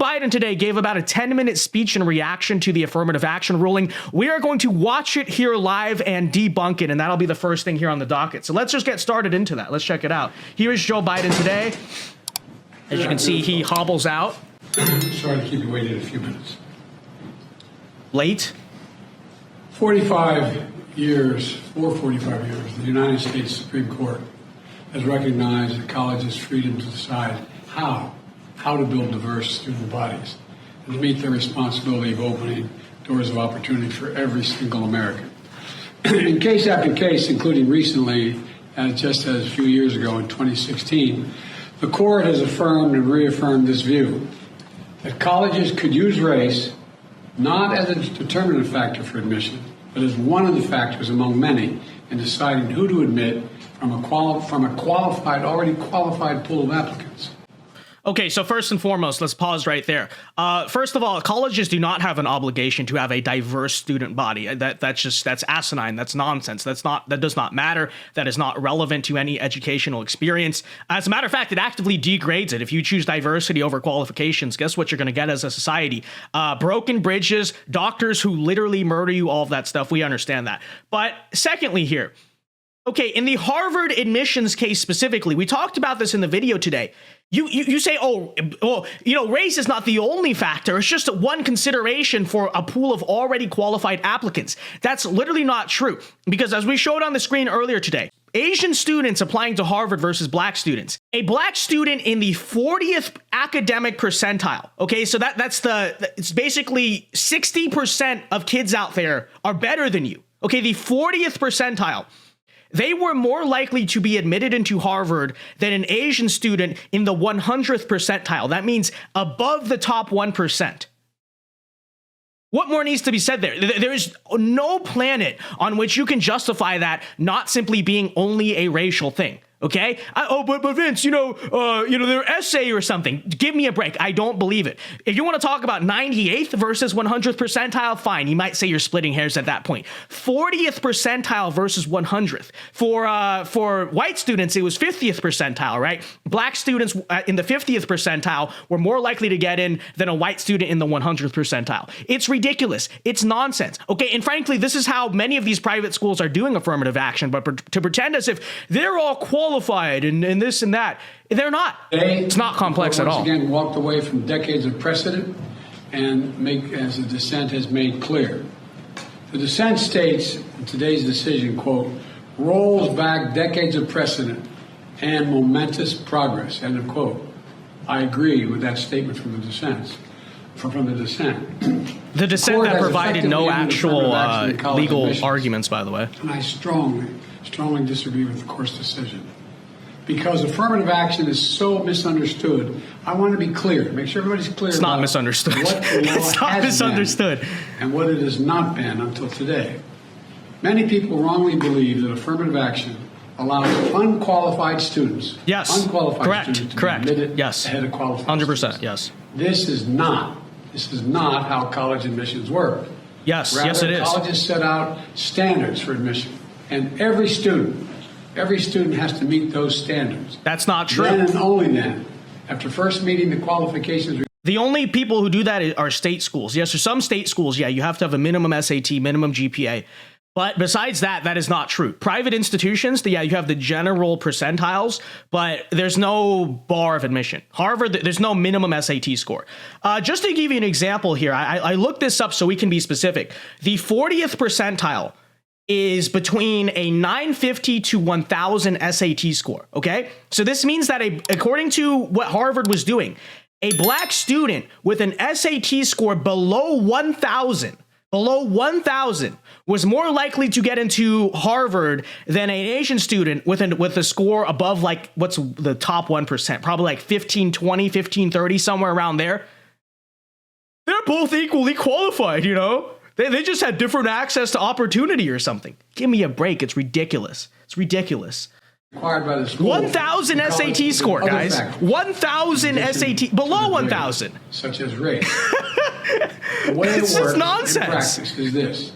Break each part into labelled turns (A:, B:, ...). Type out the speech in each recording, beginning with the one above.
A: Biden today gave about a 10-minute speech in reaction to the affirmative action ruling. We are going to watch it here live and debunk it, and that'll be the first thing here on the docket. So let's just get started into that. Let's check it out. Here is Joe Biden today. As you can see, he hobbles out.
B: Sorry to keep you waiting a few minutes.
A: Late.
B: 45 years, the United States Supreme Court has recognized the college's freedom to decide how to build diverse student bodies and to meet their responsibility of opening doors of opportunity for every single American. In case after case, including recently, just as a few years ago in 2016, the court has affirmed and reaffirmed this view that colleges could use race not as a determinative factor for admission, but as one of the factors among many in deciding who to admit from a already qualified pool of applicants.
A: Okay, so first and foremost, let's pause right there. First of all, colleges do not have an obligation to have a diverse student body. That's asinine. That's nonsense. That does not matter. That is not relevant to any educational experience. As a matter of fact, it actively degrades it. If you choose diversity over qualifications, guess what you're going to get as a society? Broken bridges, doctors who literally murder you, all of that stuff. We understand that. But secondly here, okay, in the Harvard admissions case specifically, we talked about this in the video today. You say, race is not the only factor. It's just one consideration for a pool of already qualified applicants. That's literally not true, because as we showed on the screen earlier today, Asian students applying to Harvard versus black students. A black student in the 40th academic percentile. Okay, so it's basically 60% of kids out there are better than you. Okay, the 40th percentile. They were more likely to be admitted into Harvard than an Asian student in the 100th percentile. That means above the top 1%. What more needs to be said there? There is no planet on which you can justify that not simply being only a racial thing. Okay. But Vince, their essay or something. Give me a break. I don't believe it. If you want to talk about 98th versus 100th percentile, fine. You might say you're splitting hairs at that point. 40th percentile versus 100th. For white students, it was 50th percentile, right? Black students in the 50th percentile were more likely to get in than a white student in the 100th percentile. It's ridiculous. It's nonsense. Okay. And frankly, this is how many of these private schools are doing affirmative action, but to pretend as if they're all qualified and this and that. They're not. It's not complex at all.
B: Once again, walked away from decades of precedent and as the dissent has made clear. The dissent states in today's decision, quote, rolls back decades of precedent and momentous progress, end of quote. I agree with that statement from the dissent.
A: The dissent that provided no actual legal arguments, by the way.
B: And I strongly disagree with the court's decision. Because affirmative action is so misunderstood, I want to be clear, make sure everybody's clear.
A: It's not misunderstood. It's not misunderstood.
B: And what it has not been until today. Many people wrongly believe that affirmative action allows unqualified students,
A: yes,
B: students to be admitted ahead of qualified
A: 100%,
B: students.
A: yes.
B: This is not how college admissions work.
A: Yes,
B: Rather,
A: yes it is.
B: Colleges set out standards for admission, and every student has to meet those standards.
A: That's not true.
B: Then and only then, after first meeting the qualifications.
A: The only people who do that are state schools. Yes, for some state schools, yeah, you have to have a minimum SAT, minimum GPA. But besides that, that is not true. Private institutions, yeah, you have the general percentiles, but there's no bar of admission. Harvard, there's no minimum SAT score. Just to give you an example here, I looked this up so we can be specific. The 40th percentile is between a 950 to 1000 SAT score, okay? So this means that according to what Harvard was doing, a black student with an SAT score below 1000 was more likely to get into Harvard than an Asian student with a score above, like, what's the top 1%, probably like 1520, 1530, somewhere around there. They're both equally qualified, They just had different access to opportunity or something. Give me a break. It's ridiculous. It's ridiculous.
B: Required by the school.
A: 1000 SAT score, guys. 1000 SAT, below 1000.
B: Such as race. The way it works in practice is this.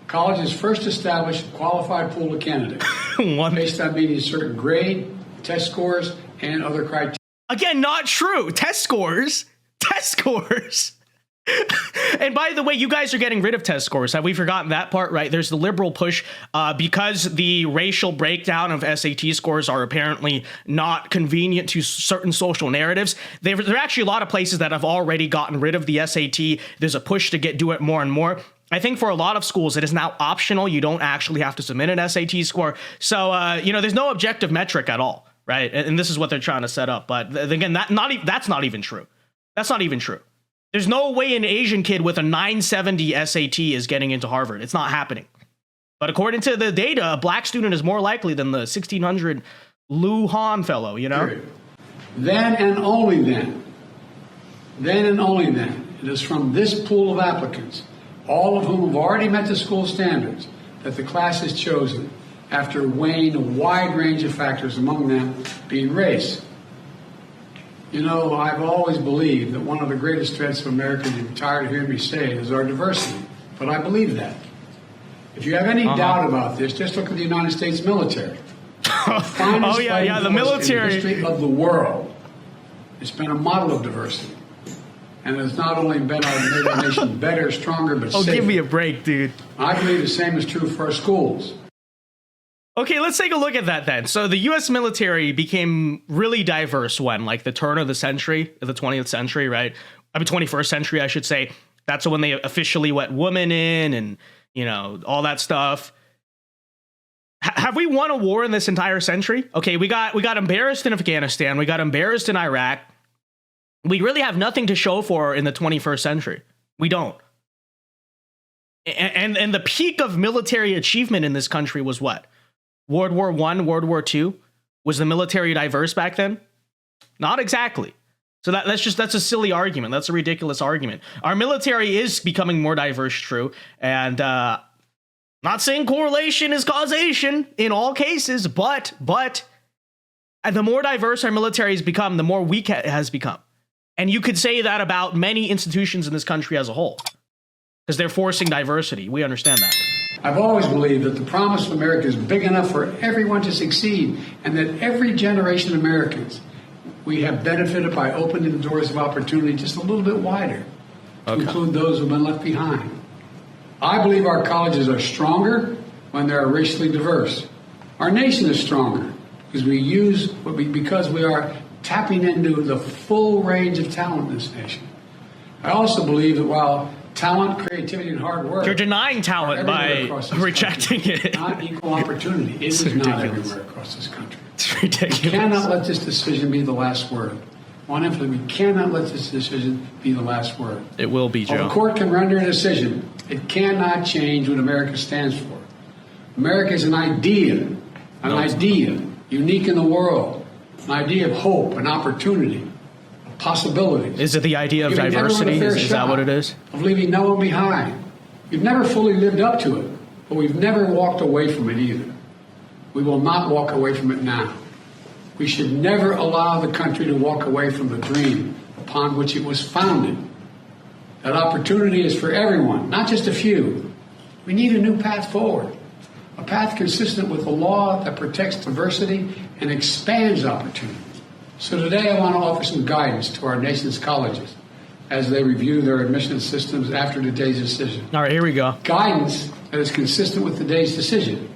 B: Colleges first establish a qualified pool of candidates based on meeting certain grade, test scores, and other criteria.
A: Again, not true. Test scores test scores. And by the way, you guys are getting rid of test scores. Have we forgotten that part? Right. There's the liberal push because the racial breakdown of SAT scores are apparently not convenient to certain social narratives. There are actually a lot of places that have already gotten rid of the SAT. There's a push to do it more and more. I think for a lot of schools, it is now optional. You don't actually have to submit an SAT score. So, there's no objective metric at all. Right. And this is what they're trying to set up. But again, that's not even true. That's not even true. There's no way an Asian kid with a 970 SAT is getting into Harvard. It's not happening. But according to the data, a black student is more likely than the 1600 Lu Han fellow,
B: Then and only then, it is from this pool of applicants, all of whom have already met the school standards, that the class is chosen after weighing a wide range of factors, among them being race. I've always believed that one of the greatest threats of America, and you're tired of hearing me say it, is our diversity. But I believe that. If you have any doubt about this, just look at the United States military.
A: The military.
B: In the history of the world. It's been a model of diversity. And it's not only made our nation better, stronger, but safer.
A: Give me a break, dude.
B: I believe the same is true for our schools.
A: Okay, let's take a look at that then. So the U.S. military became really diverse when, like, the turn of the century, the 20th century, right? 21st century, I should say. That's when they officially let women in and, all that stuff. Have we won a war in this entire century? Okay, we got embarrassed in Afghanistan. We got embarrassed in Iraq. We really have nothing to show for in the 21st century. We don't. And the peak of military achievement in this country was what? World War I, World War II? Was the military diverse back then? Not exactly. So that's a silly argument. That's a ridiculous argument. Our military is becoming more diverse, true. And not saying correlation is causation in all cases, but the more diverse our military has become, the more weak it has become. And you could say that about many institutions in this country as a whole, because they're forcing diversity. We understand that.
B: I've always believed that the promise of America is big enough for everyone to succeed, and that every generation of Americans, we have benefited by opening the doors of opportunity just a little bit wider to include those who've been left behind. I believe our colleges are stronger when they are racially diverse. Our nation is stronger because we are tapping into the full range of talent in this nation. I also believe that while talent, creativity, and hard work,
A: you're denying talent by rejecting it.
B: Not equal opportunity. It is not everywhere across this country.
A: It's ridiculous.
B: We cannot let this decision be the last word. We cannot let this decision be the last word.
A: It will be, Joe.
B: While the court can render a decision, it cannot change what America stands for. America is an idea unique in the world, an idea of hope and opportunity. Possibilities.
A: Is it the idea of diversity? Is that what it is?
B: Of leaving no one behind. We've never fully lived up to it, but we've never walked away from it either. We will not walk away from it now. We should never allow the country to walk away from the dream upon which it was founded. That opportunity is for everyone, not just a few. We need a new path forward, a path consistent with a law that protects diversity and expands opportunity. So today I want to offer some guidance to our nation's colleges as they review their admission systems after today's decision.
A: All right, here we go.
B: Guidance that is consistent with today's decision.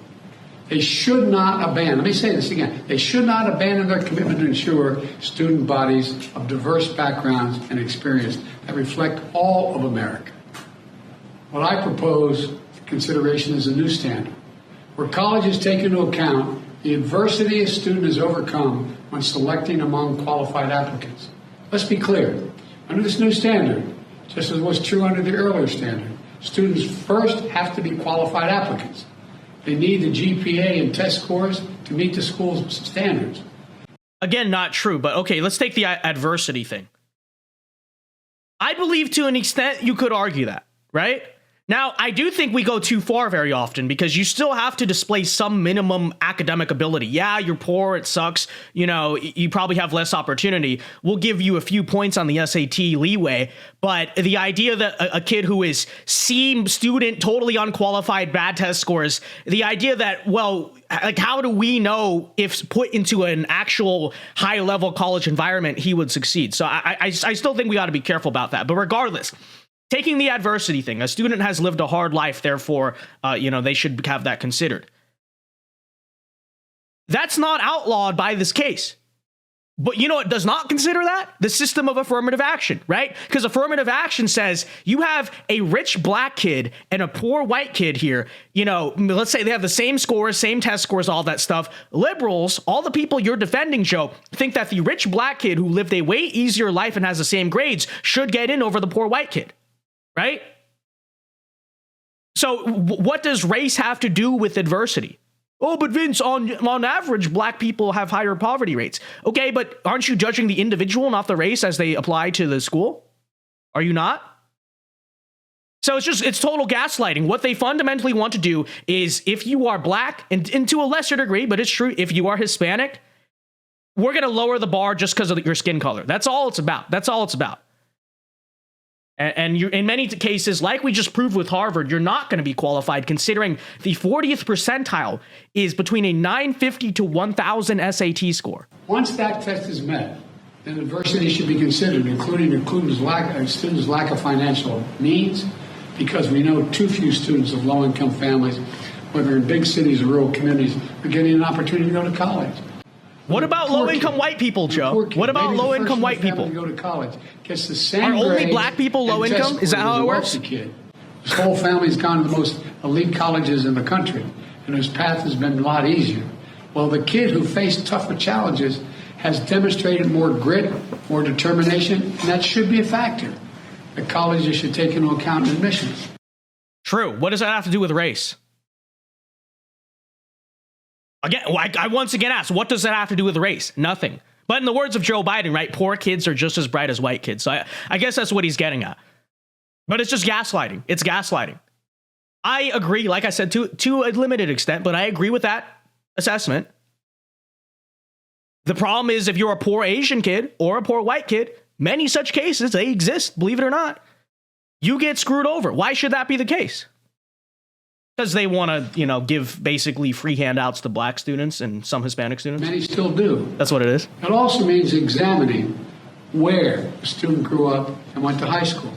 B: They should not abandon, let me say this again, they should not abandon their commitment to ensure student bodies of diverse backgrounds and experience that reflect all of America. What I propose for consideration is a new standard, where colleges take into account the adversity a student has overcome when selecting among qualified applicants. Let's be clear. Under this new standard, just as was true under the earlier standard, students first have to be qualified applicants. They need the GPA and test scores to meet the school's standards.
A: Again, not true, but okay, let's take the adversity thing. I believe to an extent you could argue that, right? Now, I do think we go too far very often because you still have to display some minimum academic ability. Yeah, you're poor, it sucks. You know, you probably have less opportunity. We'll give you a few points on the SAT leeway, but the idea that a kid who is C student, totally unqualified, bad test scores, the idea that, well, like, how do we know if put into an actual high-level college environment he would succeed? So I still think we got to be careful about that. But regardless, taking the adversity thing, a student has lived a hard life, therefore, they should have that considered. That's not outlawed by this case. But you know, it does not consider that the system of affirmative action, right? Because affirmative action says you have a rich black kid and a poor white kid here. You know, let's say they have the same scores, same test scores, all that stuff. Liberals, all the people you're defending, Joe, think that the rich black kid who lived a way easier life and has the same grades should get in over the poor white kid. Right? So what does race have to do with adversity? Oh, but Vince, on average, black people have higher poverty rates. Okay, but aren't you judging the individual, not the race, as they apply to the school? Are you not? So it's total gaslighting. What they fundamentally want to do is, if you are black, and to a lesser degree, but it's true, if you are Hispanic, we're going to lower the bar just because of your skin color. That's all it's about. That's all it's about. And you, in many cases, like we just proved with Harvard, you're not going to be qualified, considering the 40th percentile is between a 950 to 1,000 SAT score.
B: Once that test is met, then adversity should be considered, including students' lack of financial means, because we know too few students of low-income families, whether in big cities or rural communities, are getting an opportunity to go to college.
A: What about low-income white people, Joe? What about low-income white people?
B: To go to college gets the same
A: Are only
B: grades
A: black people low-income? Is that how it works?
B: Kid. His whole family's gone to the most elite colleges in the country, and his path has been a lot easier. Well, the kid who faced tougher challenges has demonstrated more grit, more determination, and that should be a factor that colleges should take into account in admissions.
A: True. What does that have to do with race? Again, I once again ask, what does that have to do with race? Nothing. But in the words of Joe Biden, right, poor kids are just as bright as white kids. So I guess that's what he's getting at. But it's just gaslighting. It's gaslighting. I agree, like I said, to a limited extent, but I agree with that assessment. The problem is, if you're a poor Asian kid or a poor white kid, many such cases, they exist, believe it or not, you get screwed over. Why should that be the case? Because they want to, give basically free handouts to black students and some Hispanic students.
B: Many still do.
A: That's what it is.
B: It also means examining where the student grew up and went to high school.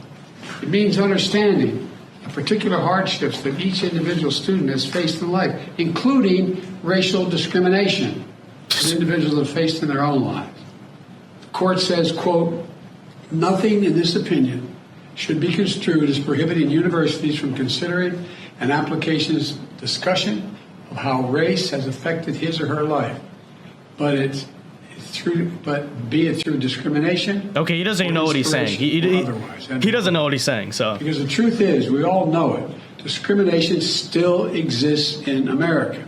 B: It means understanding the particular hardships that each individual student has faced in life, including racial discrimination that individuals have faced in their own lives. The court says, quote, nothing in this opinion should be construed as prohibiting universities from considering an application's discussion of how race has affected his or her life, but be it through discrimination.
A: Okay, he doesn't even know what he's saying. He doesn't know what he's saying. So
B: because the truth is, we all know it. Discrimination still exists in America.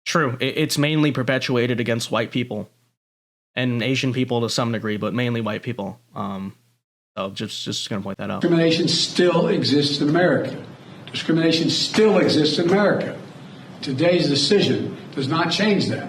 A: True. It's mainly perpetuated against white people and Asian people to some degree, but mainly white people. So just going to point that out.
B: Discrimination still exists in America. Discrimination still exists in America. Today's decision does not change that.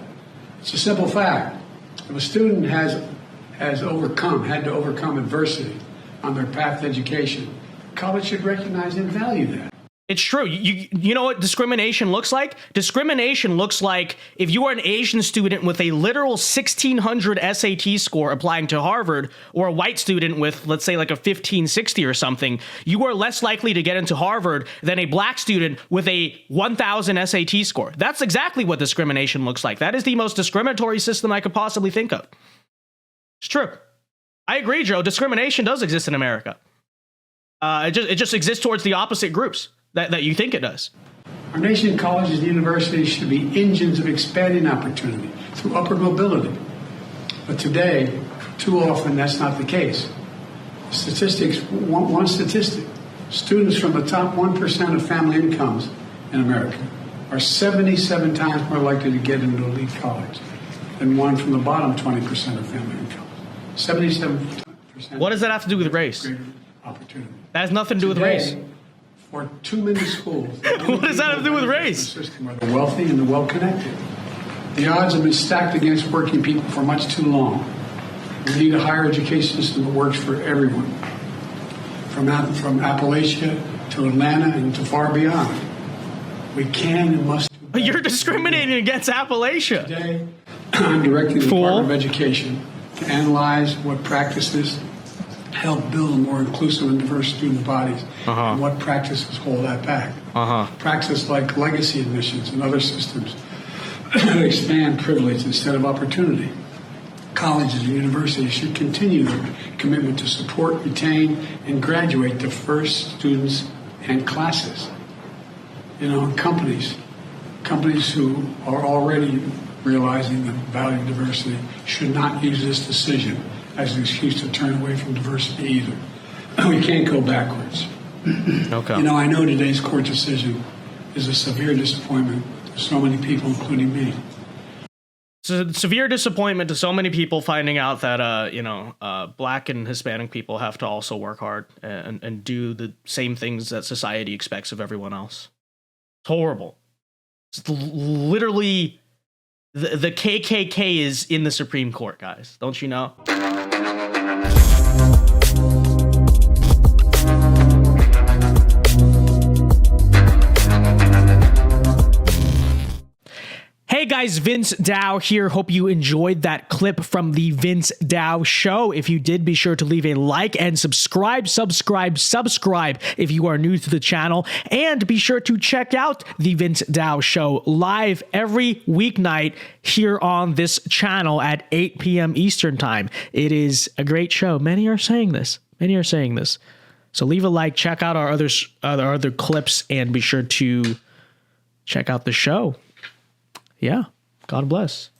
B: It's a simple fact. If a student had to overcome adversity on their path to education, college should recognize and value that.
A: It's true. You know what discrimination looks like? Discrimination looks like if you are an Asian student with a literal 1,600 SAT score applying to Harvard, or a white student with, let's say, like a 1560 or something, you are less likely to get into Harvard than a black student with a 1,000 SAT score. That's exactly what discrimination looks like. That is the most discriminatory system I could possibly think of. It's true. I agree, Joe. Discrimination does exist in America. It just exists towards the opposite groups that you think it does.
B: Our nation colleges and universities should be engines of expanding opportunity through upward mobility. But today, too often, that's not the case. Statistics, one statistic, students from the top 1% of family incomes in America are 77 times more likely to get into elite college than one from the bottom 20% of family income. 77%.
A: What does that have to do with race?
B: Greater opportunity.
A: That has nothing to do with race.
B: or too many schools.
A: What does that have to do with race?
B: System are the wealthy and the well-connected. The odds have been stacked against working people for much too long. We need a higher education system that works for everyone, from Appalachia to Atlanta and to far beyond. We can and must.
A: You're discriminating against Appalachia.
B: Today, I'm directing the Department of Education to analyze what practices help build more inclusive and diverse student bodies, and what practices hold that back. Practices like legacy admissions and other systems expand privilege instead of opportunity. Colleges and universities should continue their commitment to support, retain, and graduate diverse students and classes. And companies who are already realizing the value of diversity should not use this decision as an excuse to turn away from diversity either. We can't go backwards.
A: Okay.
B: I know today's court decision is a severe disappointment to so many people, including me.
A: It's a severe disappointment to so many people finding out that, Black and Hispanic people have to also work hard and do the same things that society expects of everyone else. It's horrible. It's literally the KKK is in the Supreme Court, guys. Don't you know? Hey guys, Vince Dow here. Hope you enjoyed that clip from the Vince Dow Show. If you did, be sure to leave a like and subscribe if you are new to the channel. And be sure to check out the Vince Dow Show live every weeknight here on this channel at 8 p.m. Eastern Time. It is a great show. Many are saying this. So leave a like, check out our other clips, and be sure to check out the show. Yeah. God bless.